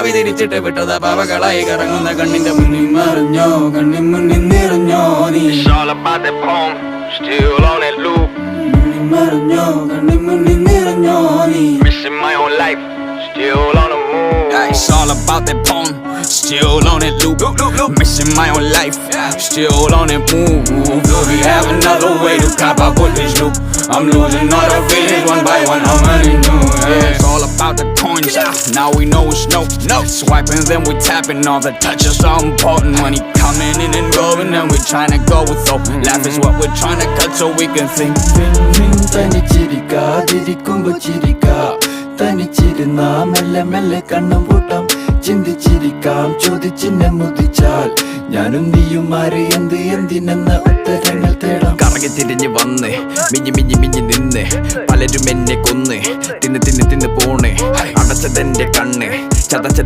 ചാവി തിരിച്ചിട്ട് വിട്ടതാ പാവകളായി കറങ്ങുന്ന കണ്ണിന്റെ മുന്നിൽ മറിഞ്ഞോ കണ്ണിൻ മുന്നിൽ നിറഞ്ഞോ നീ It's all about that poem, still on that loop. മറിഞ്ഞോ കണ്ണിൻ മുന്നിൽ നിറഞ്ഞോ നീ Missing my own life, still on the move. It's all about that poem, still on that loop. Missing my own life, still on that move. Do we have another way to cop up with this loop? I'm losing all the feelings one by one, how many new? It's all about the coins, now we know it's no swiping, then we tapping. All the touches are important. Money coming in and going, and we trying to go with flow. Laugh is what we're trying to cut so we can think. തനിച്ചിരിക്കാതിരിക്കുമ്പോ ചിരിക്കാം തനിച്ചിരുന്ന മെല്ലെ മെല്ലെ കണ്ണും പൂട്ടാം ചിന്തിച്ചിരിക്കാം ചോദിച്ചിന്നെ മുതിച്ചാൽ ഞാനും നീയും ആര് എന്ത് എന്തിനെന്ന ഉത്തരങ്ങൾ തേടാം കറങ്ങി തിരിഞ്ഞ് വന്ന് മിഞ്ഞി മിഞ്ഞി മിഞ്ഞി നിന്ന് പലരും എന്നെ കൊന്ന് തിന്ന് തിന്ന് തിന്ന് പോണ് അടച്ചതെന്റെ കണ്ണ് ചതച്ച